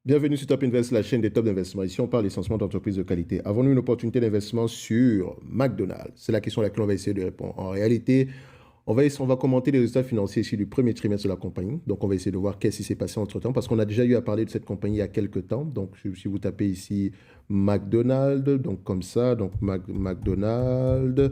Bienvenue sur Top Invest, la chaîne des top d'investissement. Ici, on parle essentiellement d'entreprises de qualité. Avons-nous une opportunité d'investissement sur McDonald's? C'est la question à laquelle on va essayer de répondre. En réalité, on va commenter les résultats financiers ici du premier trimestre de la compagnie. Donc, on va essayer de voir qu'est-ce qui s'est passé entre-temps, parce qu'on a déjà eu à parler de cette compagnie il y a quelques temps. Donc, si vous tapez ici McDonald's, donc comme ça, donc McDonald's,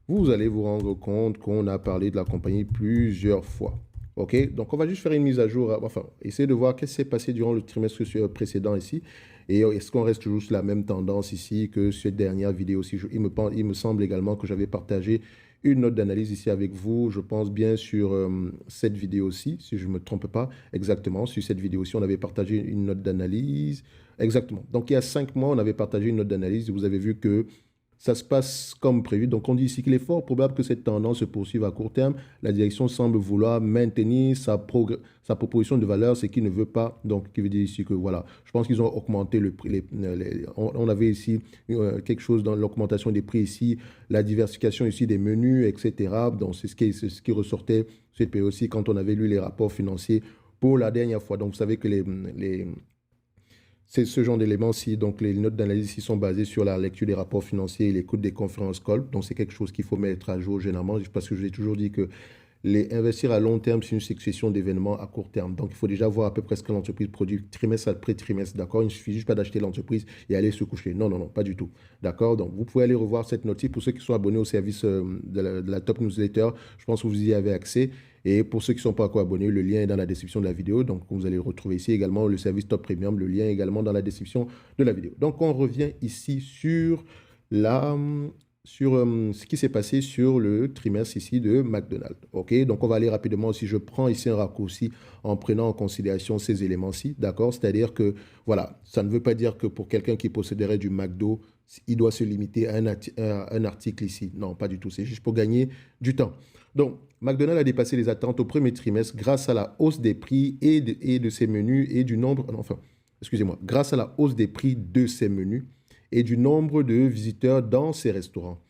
vous allez vous rendre compte qu'on a parlé de la compagnie plusieurs fois. OK? Donc, on va juste faire une mise à jour, enfin, essayer de voir qu'est-ce qui s'est passé durant le trimestre précédent ici. Et est-ce qu'on reste toujours sur la même tendance ici que cette dernière vidéo aussi? Il me semble également que j'avais partagé une note d'analyse ici avec vous, je pense bien sur cette vidéo-ci, si je ne me trompe pas, exactement, sur cette vidéo-ci, on avait partagé une note d'analyse, exactement. Donc, il y a 5 mois, on avait partagé une note d'analyse, vous avez vu que ça se passe comme prévu. Donc, on dit ici qu'il est fort probable que cette tendance se poursuive à court terme. La direction semble vouloir maintenir sa proposition de valeur, ce qui ne veut pas, donc, qui veut dire ici que, voilà, je pense qu'ils ont augmenté le prix. On avait ici quelque chose dans l'augmentation des prix ici, la diversification ici des menus, etc. Donc, c'est ce qui ressortait cette période aussi quand on avait lu les rapports financiers pour la dernière fois. Donc, vous savez que c'est ce genre d'éléments-ci. Donc, les notes d'analyse ici sont basées sur la lecture des rapports financiers et l'écoute des conférences call. Donc, c'est quelque chose qu'il faut mettre à jour généralement, parce que je l'ai toujours dit que investir à long terme, c'est une succession d'événements à court terme. Donc, il faut déjà voir à peu près ce que l'entreprise produit trimestre après trimestre. D'accord? Il ne suffit juste pas d'acheter l'entreprise et aller se coucher. Non, non, non, pas du tout. D'accord? Donc, vous pouvez aller revoir cette notice pour ceux qui sont abonnés au service de la Top Newsletter. Je pense que vous y avez accès. Et pour ceux qui ne sont pas encore abonnés, le lien est dans la description de la vidéo. Donc, vous allez retrouver ici également le service Top Premium. Le lien est également dans la description de la vidéo. Donc, on revient ici la, sur ce qui s'est passé sur le trimestre ici de McDonald's. OK? Donc, on va aller rapidement. Si je prends ici un raccourci en prenant en considération ces éléments-ci, d'accord? C'est-à-dire que, voilà, ça ne veut pas dire que pour quelqu'un qui posséderait du McDo, il doit se limiter à un article ici. Non, pas du tout. C'est juste pour gagner du temps. Donc, McDonald's a dépassé les attentes au premier trimestre grâce à la hausse des prix et de ses menus et du nombre, enfin, excusez-moi, grâce à la hausse des prix de ses menus et du nombre de visiteurs dans ses restaurants,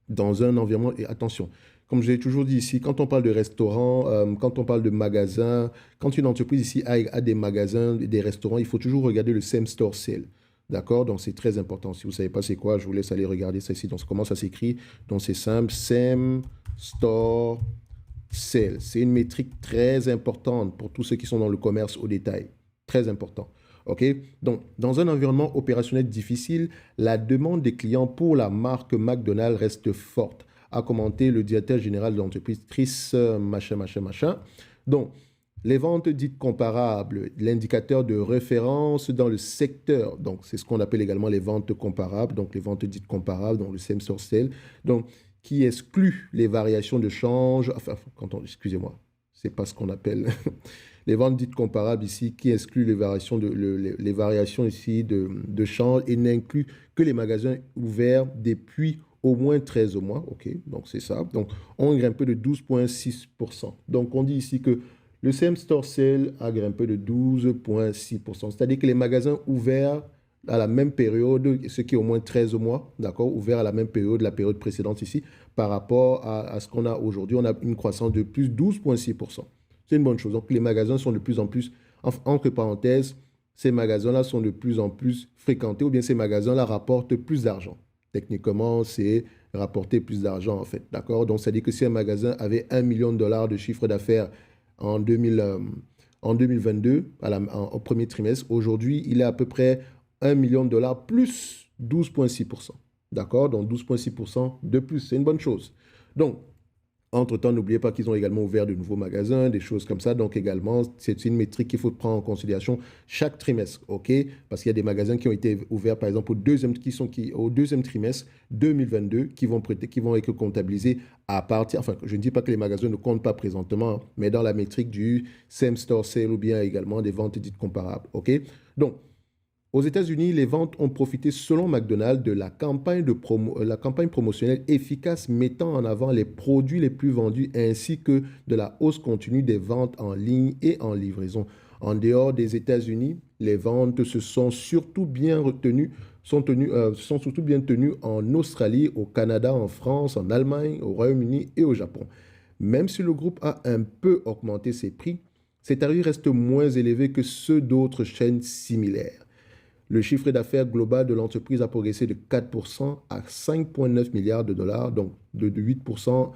dans un environnement, et attention, comme je l'ai toujours dit ici, quand on parle de restaurants, quand on parle de magasins, quand une entreprise ici a des magasins, des restaurants, il faut toujours regarder le same store sale. D'accord? Donc, c'est très important. Si vous ne savez pas c'est quoi, je vous laisse aller regarder ça ici. Donc, comment ça s'écrit? Donc, c'est simple. Same store sale. C'est une métrique très importante pour tous ceux qui sont dans le commerce au détail. Très important. OK? Donc, dans un environnement opérationnel difficile, la demande des clients pour la marque McDonald's reste forte, a commenté le directeur général de l'entreprise, Chris machin, machin, machin. Donc, les ventes dites comparables, l'indicateur de référence dans le secteur, donc c'est ce qu'on appelle également les ventes comparables, donc les ventes dites comparables, donc le same store sale, donc qui exclut les variations de change, enfin, excusez-moi, c'est pas ce qu'on appelle les ventes dites comparables ici, qui excluent les variations ici de change et n'inclut que les magasins ouverts depuis au moins 13 mois. OK, donc c'est ça. Donc, on grimpé de 12,6%. Donc, on dit ici que le same store sale a grimpé de 12,6%. C'est-à-dire que les magasins ouverts à la même période, ce qui est au moins 13 mois, d'accord, ouverts à la même période, la période précédente ici, par rapport à ce qu'on a aujourd'hui, on a une croissance de plus 12,6%. C'est une bonne chose. Donc, les magasins sont de plus en plus, entre parenthèses, ces magasins-là sont de plus en plus fréquentés ou bien ces magasins-là rapportent plus d'argent. Techniquement, c'est rapporter plus d'argent en fait. D'accord? Donc, ça dit que si un magasin avait 1 million de dollars de chiffre d'affaires en 2022, au premier trimestre, aujourd'hui, il est à peu près 1 million de dollars plus 12,6%. D'accord? Donc, 12,6% de plus. C'est une bonne chose. Donc, entre-temps, n'oubliez pas qu'ils ont également ouvert de nouveaux magasins, des choses comme ça. Donc également, c'est une métrique qu'il faut prendre en considération chaque trimestre, OK? Parce qu'il y a des magasins qui ont été ouverts, par exemple, au deuxième trimestre 2022, qui vont être comptabilisés à partir, enfin, je ne dis pas que les magasins ne comptent pas présentement, mais dans la métrique du same store sale ou bien également des ventes dites comparables, OK? Donc, aux États-Unis, les ventes ont profité, selon McDonald's, de la campagne promotionnelle efficace mettant en avant les produits les plus vendus ainsi que de la hausse continue des ventes en ligne et en livraison. En dehors des États-Unis, les ventes se sont surtout bien retenues, sont surtout bien tenues en Australie, au Canada, en France, en Allemagne, au Royaume-Uni et au Japon. Même si le groupe a un peu augmenté ses prix, ces tarifs restent moins élevés que ceux d'autres chaînes similaires. Le chiffre d'affaires global de l'entreprise a progressé de 4% à 5,9 milliards de dollars, donc de 8%,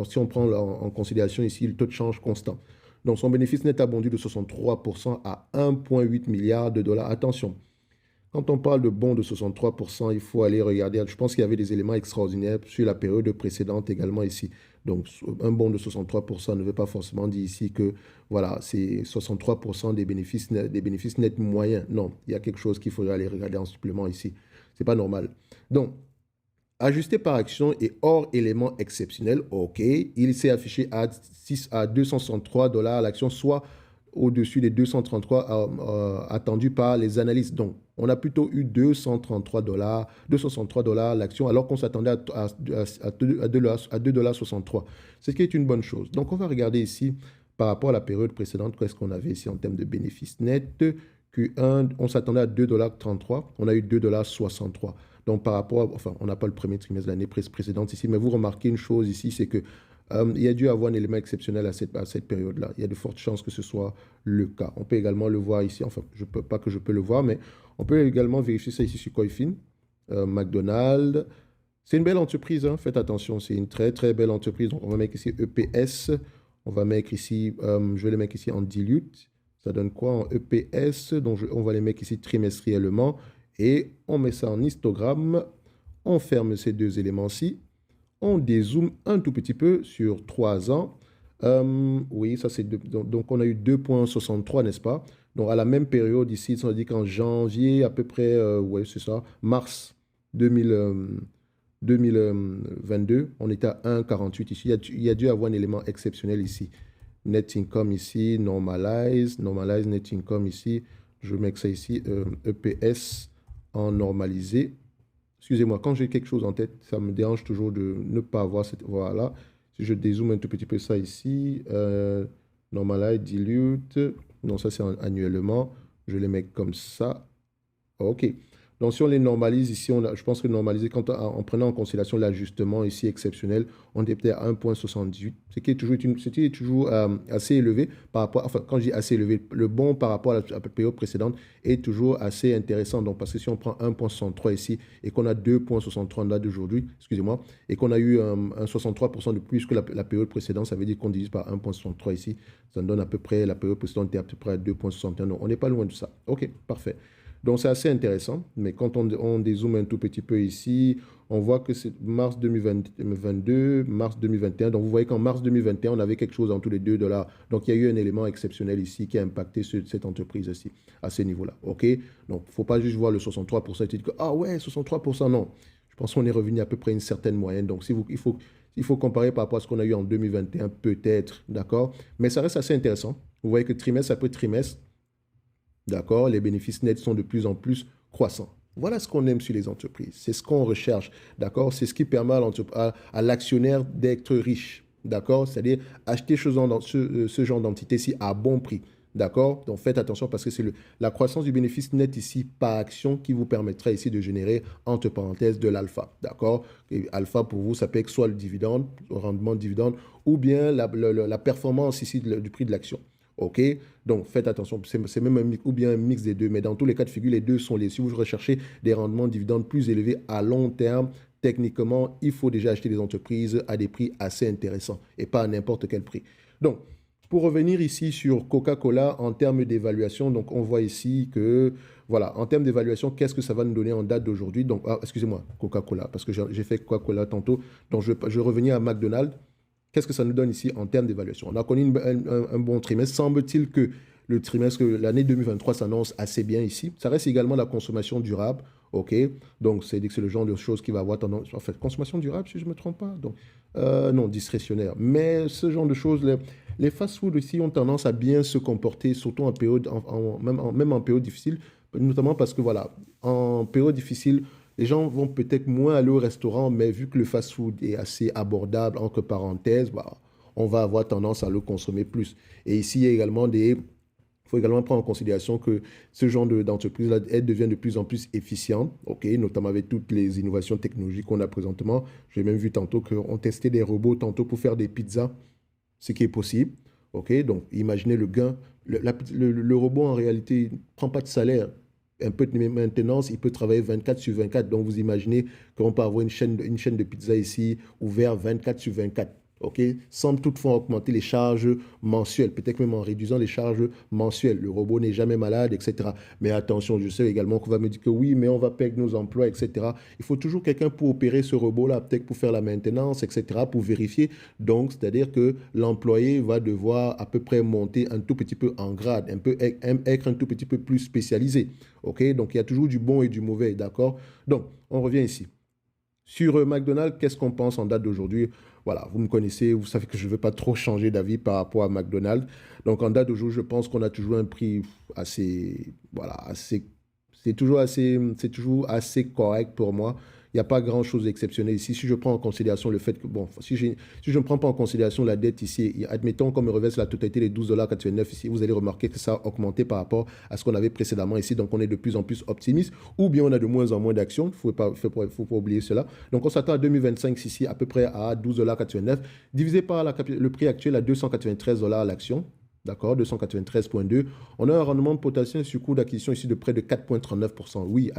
si on prend en considération ici le taux de change constant. Donc son bénéfice net a bondi de 63% à 1,8 milliard de dollars. Attention, quand on parle de bond de 63%, il faut aller regarder. Je pense qu'il y avait des éléments extraordinaires sur la période précédente également ici. Donc, un bond de 63% ne veut pas forcément dire ici que voilà, c'est 63% des bénéfices nets moyens. Non, il y a quelque chose qu'il faudrait aller regarder en supplément ici. C'est pas normal. Donc, ajusté par action et hors éléments exceptionnels, OK, il s'est affiché à 263 dollars l'action, soit au-dessus des 233 attendus par les analystes. Donc, on a plutôt eu 233 dollars l'action, alors qu'on s'attendait à 2,63 $. Ce qui est une bonne chose. Donc, on va regarder ici, par rapport à la période précédente, qu'est-ce qu'on avait ici en termes de bénéfices nets. Q1, on s'attendait à 2,33 $, on a eu 2,63 $. Donc, par rapport, enfin, on n'a pas le premier trimestre de l'année précédente ici, mais vous remarquez une chose ici, c'est que il y a dû avoir un élément exceptionnel à cette période-là. Il y a de fortes chances que ce soit le cas. On peut également le voir ici, enfin, pas que je peux le voir, mais on peut également vérifier ça ici sur Coifin, McDonald's. C'est une belle entreprise, hein, faites attention, c'est une très très belle entreprise. Donc, on va mettre ici EPS, on va mettre ici, je vais les mettre ici en dilute. Ça donne quoi en EPS? Donc, on va les mettre ici trimestriellement et on met ça en histogramme. On ferme ces deux éléments-ci. On dézoome un tout petit peu sur 3 ans. Oui, ça c'est donc on a eu 2,63, n'est-ce pas? Donc à la même période ici, ça veut dire qu'en janvier, à peu près, ouais, c'est ça, mars 2022, on était à 1,48 ici. Il y a dû avoir un élément exceptionnel ici. Net income ici, normalize net income ici. Je mets ça ici, EPS en normalisé. Excusez-moi, quand j'ai quelque chose en tête, ça me dérange toujours de ne pas avoir cette voie-là. Si je dézoome un tout petit peu ça ici, normalize, dilute, non, ça c'est annuellement, je les mets comme ça. OK. Donc, si on les normalise ici, je pense que normaliser, en prenant en considération l'ajustement ici exceptionnel, on est peut-être à 1,78, ce qui est toujours assez élevé par rapport, enfin, quand je dis assez élevé, le bon par rapport à la période précédente est toujours assez intéressant. Donc, parce que si on prend 1,63 ici et qu'on a 2,63 en date d'aujourd'hui, excusez-moi, et qu'on a eu un 63% de plus que la période précédente, ça veut dire qu'on divise par 1,63 ici, ça nous donne à peu près, la période précédente était à peu près à 2,61. Donc, on n'est pas loin de ça. OK, parfait. Donc, c'est assez intéressant, mais quand on dézoome un tout petit peu ici, on voit que c'est mars 2022, mars 2021. Donc, vous voyez qu'en mars 2021, on avait quelque chose en tous les 2 $. Donc, il y a eu un élément exceptionnel ici qui a impacté cette entreprise ici, à ce niveau-là. OK? Donc, il ne faut pas juste voir le 63% et dire que, ah ouais, 63%, non. Je pense qu'on est revenu à peu près à une certaine moyenne. Donc, il faut comparer par rapport à ce qu'on a eu en 2021, peut-être, d'accord? Mais ça reste assez intéressant. Vous voyez que trimestre après trimestre, d'accord, les bénéfices nets sont de plus en plus croissants. Voilà ce qu'on aime sur les entreprises. C'est ce qu'on recherche. D'accord? C'est ce qui permet à l'actionnaire d'être riche. D'accord? C'est-à-dire acheter ce genre d'entité-ci à bon prix. D'accord? Donc faites attention parce que c'est la croissance du bénéfice net ici par action qui vous permettra ici de générer, entre parenthèses, de l'alpha. D'accord? Et alpha pour vous, ça peut être soit le dividende, le rendement de dividende, ou bien la performance ici du prix de l'action. OK? Donc, faites attention, c'est même ou bien un mix des deux, mais dans tous les cas de figure, les deux sont liés. Si vous recherchez des rendements de dividendes plus élevés à long terme, techniquement, il faut déjà acheter des entreprises à des prix assez intéressants et pas à n'importe quel prix. Donc, pour revenir ici sur Coca-Cola en termes d'évaluation, donc on voit ici que, voilà, en termes d'évaluation, qu'est-ce que ça va nous donner en date d'aujourd'hui? Donc, excusez-moi, Coca-Cola, parce que j'ai fait Coca-Cola tantôt. Donc, je revenais à McDonald's. Qu'est-ce que ça nous donne ici en termes d'évaluation? On a connu un bon trimestre. Semble-t-il que l'année 2023 s'annonce assez bien ici. Ça reste également la consommation durable. OK? Donc, c'est le genre de choses qui va avoir tendance. En fait, consommation durable, si je ne me trompe pas. Donc, non, discrétionnaire. Mais ce genre de choses, les fast-foods ici ont tendance à bien se comporter, surtout en période, même en période difficile. Notamment parce que, voilà, en période difficile, les gens vont peut-être moins aller au restaurant, mais vu que le fast-food est assez abordable, entre parenthèses, bah, on va avoir tendance à le consommer plus. Et ici, il y a également il faut également prendre en considération que ce genre d'entreprise-là, elle devient de plus en plus efficiente, ok, notamment avec toutes les innovations technologiques qu'on a présentement. J'ai même vu tantôt qu'on testait des robots tantôt pour faire des pizzas, ce qui est possible. OK? Donc, imaginez le gain. Le robot, en réalité, ne prend pas de salaire. Un peu de maintenance, il peut travailler 24 sur 24. Donc, vous imaginez qu'on peut avoir une chaîne de pizza ici, ouverte 24 sur 24. OK? Sans toutefois augmenter les charges mensuelles, peut-être même en réduisant les charges mensuelles. Le robot n'est jamais malade, etc. Mais attention, je sais également qu'on va me dire que oui, mais on va perdre nos emplois, etc. Il faut toujours quelqu'un pour opérer ce robot-là, peut-être pour faire la maintenance, etc., pour vérifier. Donc, c'est-à-dire que l'employé va devoir à peu près monter un tout petit peu en grade, être un tout petit peu plus spécialisé. OK? Donc, il y a toujours du bon et du mauvais, d'accord? Donc, on revient ici. Sur McDonald's, qu'est-ce qu'on pense en date d'aujourd'hui? Voilà, vous me connaissez, vous savez que je ne veux pas trop changer d'avis par rapport à McDonald's. Donc en date d'aujourd'hui, je pense qu'on a toujours un prix assez, voilà, assez, c'est toujours assez correct pour moi. Il n'y a pas grand-chose d'exceptionnel ici. Si je prends en considération le fait que, bon, si je ne prends pas en considération la dette ici, admettons qu'on me reverse la totalité des 12,89 $ ici, vous allez remarquer que ça a augmenté par rapport à ce qu'on avait précédemment ici. Donc, on est de plus en plus optimiste ou bien on a de moins en moins d'actions. Il ne faut pas oublier cela. Donc, on s'attend à 2025 ici à peu près à 12,89 $ divisé par le prix actuel à 293 $ l'action. D'accord, 293,2. On a un rendement potentiel sur coût d'acquisition ici de près de 4,39%. Oui,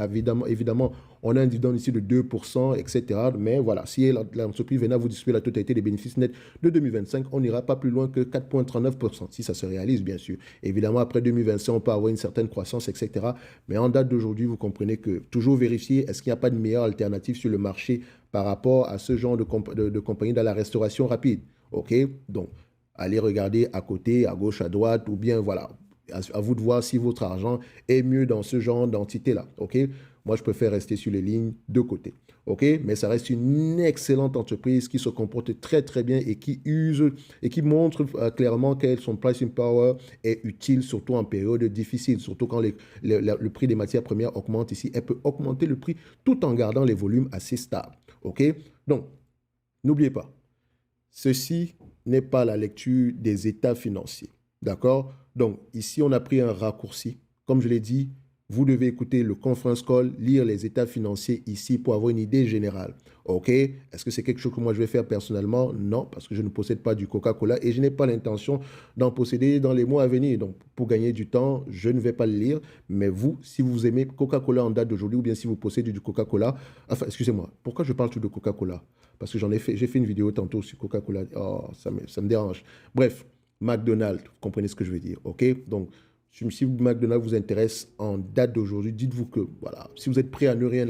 évidemment, on a un dividende ici de 2%, etc. Mais voilà, si l'entreprise venait à vous distribuer la totalité des bénéfices nets de 2025, on n'ira pas plus loin que 4,39%, si ça se réalise, bien sûr. Évidemment, après 2025, on peut avoir une certaine croissance, etc. Mais en date d'aujourd'hui, vous comprenez que toujours vérifier, est-ce qu'il n'y a pas de meilleure alternative sur le marché par rapport à ce genre de compagnie dans la restauration rapide. OK? Donc, allez regarder à côté, à gauche, à droite, ou bien voilà, à vous de voir si votre argent est mieux dans ce genre d'entité-là. OK? Moi, je préfère rester sur les lignes de côté. OK? Mais ça reste une excellente entreprise qui se comporte très, très bien et qui use et qui montre clairement que son pricing power est utile, surtout en période difficile, surtout quand le prix des matières premières augmente ici. Elle peut augmenter le prix tout en gardant les volumes assez stables. OK? Donc, n'oubliez pas, ceci n'est pas la lecture des états financiers. D'accord? Donc, ici, on a pris un raccourci. Comme je l'ai dit, vous devez écouter le conference call, lire les états financiers ici pour avoir une idée générale. OK? Est-ce que c'est quelque chose que moi je vais faire personnellement? Non, parce que je ne possède pas du Coca-Cola et je n'ai pas l'intention d'en posséder dans les mois à venir. Donc, pour gagner du temps, je ne vais pas le lire. Mais vous, si vous aimez Coca-Cola en date d'aujourd'hui ou bien si vous possédez du Coca-Cola, enfin, excusez-moi, pourquoi je parle tout de Coca-Cola? Parce que j'ai fait une vidéo tantôt sur Coca-Cola. Oh, ça me dérange. Bref, McDonald's, vous comprenez ce que je veux dire, OK? Donc, si McDonald's vous intéresse en date d'aujourd'hui, dites-vous que, voilà, si vous êtes prêt à ne rien,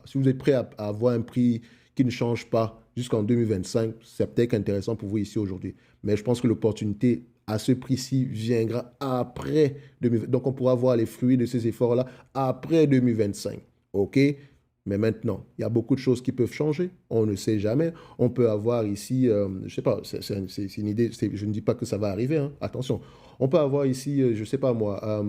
si vous êtes prêt à avoir un prix qui ne change pas jusqu'en 2025, c'est peut-être intéressant pour vous ici aujourd'hui. Mais je pense que l'opportunité à ce prix-ci viendra après 2025. Donc, on pourra voir les fruits de ces efforts-là après 2025, OK? Mais maintenant, il y a beaucoup de choses qui peuvent changer. On ne sait jamais. On peut avoir ici, je ne sais pas, c'est une idée, je ne dis pas que ça va arriver, hein, attention. On peut avoir ici, je ne sais pas moi,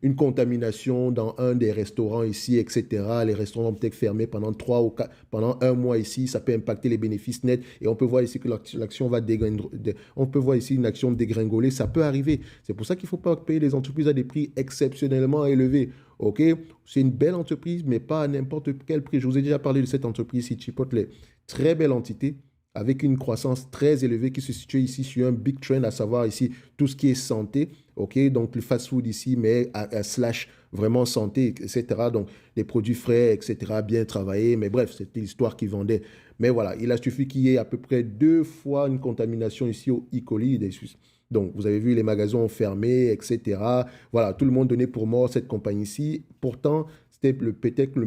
une contamination dans un des restaurants ici, etc. Les restaurants vont peut-être fermer pendant 3 ou 4, pendant un mois ici. Ça peut impacter les bénéfices nets. Et on peut voir ici que l'action va dégringoler. On peut voir ici une action dégringoler. Ça peut arriver. C'est pour ça qu'il ne faut pas payer les entreprises à des prix exceptionnellement élevés. OK? C'est une belle entreprise, mais pas à n'importe quel prix. Je vous ai déjà parlé de cette entreprise ici, Chipotle. Très belle entité, avec une croissance très élevée qui se situe ici sur un big trend, à savoir ici tout ce qui est santé. OK? Donc, le fast-food ici, mais slash vraiment santé, etc. Donc, les produits frais, etc., bien travaillés. Mais bref, c'était l'histoire qui vendait. Mais voilà, il a suffi qu'il y ait à peu près 2 fois une contamination ici au E. coli des Suisses. Donc, vous avez vu, les magasins ont fermé, etc. Voilà, tout le monde donnait pour mort cette compagnie-ci. Pourtant, c'était peut-être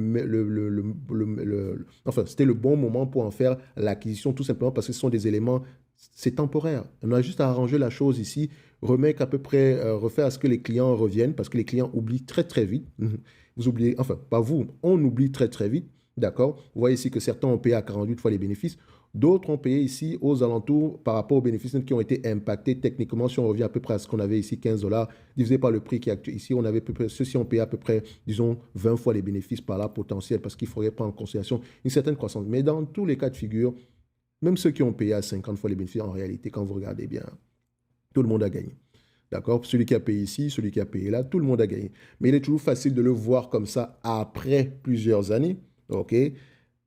enfin, c'était le bon moment pour en faire l'acquisition, tout simplement parce que ce sont des éléments, c'est temporaire. On a juste à arranger la chose ici, remettre à peu près, refaire à ce que les clients reviennent, parce que les clients oublient très, très vite. Vous oubliez, enfin, pas vous, on oublie très, très vite. D'accord? Vous voyez ici que certains ont payé à 48 fois les bénéfices. D'autres ont payé ici aux alentours par rapport aux bénéfices qui ont été impactés techniquement. Si on revient à peu près à ce qu'on avait ici, 15 $ divisé par le prix qui est actuel. Ici, on avait ceux-ci ont payé à peu près, disons, 20 fois les bénéfices par là potentiels parce qu'il faudrait prendre en considération une certaine croissance. Mais dans tous les cas de figure, même ceux qui ont payé à 50 fois les bénéfices, en réalité, quand vous regardez bien, tout le monde a gagné. D'accord? Celui qui a payé ici, celui qui a payé là, tout le monde a gagné. Mais il est toujours facile de le voir comme ça après plusieurs années. OK?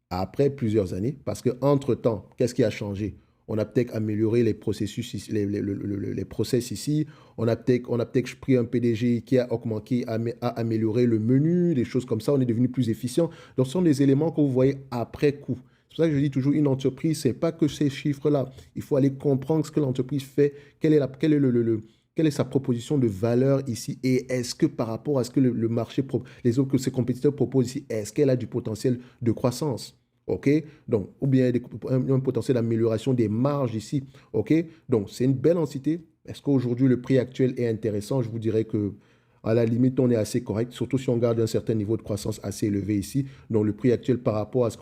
Après plusieurs années, parce qu'entre-temps, qu'est-ce qui a changé? On a peut-être amélioré les processus, les process ici. On a peut-être pris un PDG qui a augmenté, a amélioré le menu, des choses comme ça. On est devenu plus efficient. Donc, ce sont des éléments que vous voyez après coup. C'est pour ça que je dis toujours, une entreprise, ce n'est pas que ces chiffres-là. Il faut aller comprendre ce que l'entreprise fait, quelle est sa proposition de valeur ici et est-ce que par rapport à ce que le marché, les autres que ses compétiteurs proposent ici, est-ce qu'elle a du potentiel de croissance? OK? Donc, ou bien un potentiel d'amélioration des marges ici. OK? Donc, c'est une belle entité. Est-ce qu'aujourd'hui, le prix actuel est intéressant? Je vous dirais que à la limite, on est assez correct, surtout si on garde un certain niveau de croissance assez élevé ici. Donc, le prix actuel par rapport à ce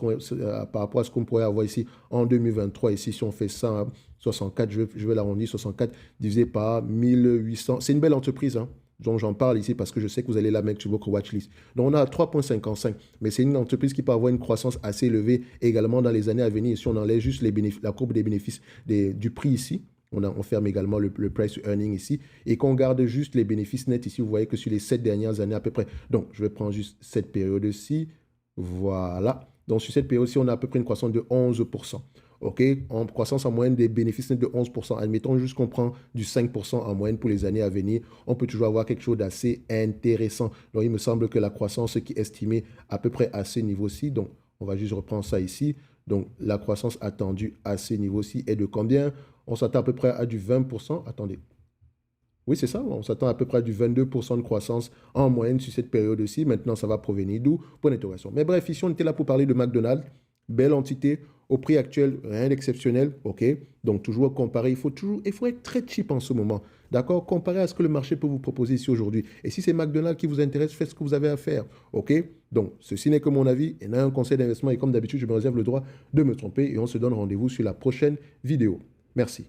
qu'on pourrait avoir ici en 2023, ici, si on fait ça, 64, je vais l'arrondir, 64 divisé par 1800. C'est une belle entreprise, hein. Donc, j'en parle ici parce que je sais que vous allez la mettre sur votre watchlist. Donc, on a 3,55, mais c'est une entreprise qui peut avoir une croissance assez élevée également dans les années à venir. Si on enlève juste la courbe des bénéfices du prix ici, on ferme également le price to earning ici et qu'on garde juste les bénéfices nets ici. Vous voyez que sur les 7 dernières années à peu près. Donc, je vais prendre juste cette période-ci. Voilà. Donc, sur cette période-ci, on a à peu près une croissance de 11%. OK? En croissance en moyenne des bénéfices nets de 11%. Admettons juste qu'on prend du 5% en moyenne pour les années à venir. On peut toujours avoir quelque chose d'assez intéressant. Donc, il me semble que la croissance qui est estimée à peu près à ce niveau-ci, donc on va juste reprendre ça ici. Donc, la croissance attendue à ce niveau-ci est de combien? On s'attend à peu près à du 20%. Attendez. Oui, c'est ça. On s'attend à peu près à du 22% de croissance en moyenne sur cette période-ci. Maintenant, ça va provenir d'où? Point d'interrogation. Mais bref, ici, on était là pour parler de McDonald's. Belle entité. Au prix actuel, rien d'exceptionnel. OK? Donc, toujours comparer. Il faut être très cheap en ce moment. D'accord? Comparer à ce que le marché peut vous proposer ici aujourd'hui. Et si c'est McDonald's qui vous intéresse, faites ce que vous avez à faire. OK? Donc, ceci n'est que mon avis. Il y en a un conseil d'investissement et comme d'habitude, je me réserve le droit de me tromper et on se donne rendez-vous sur la prochaine vidéo. Merci.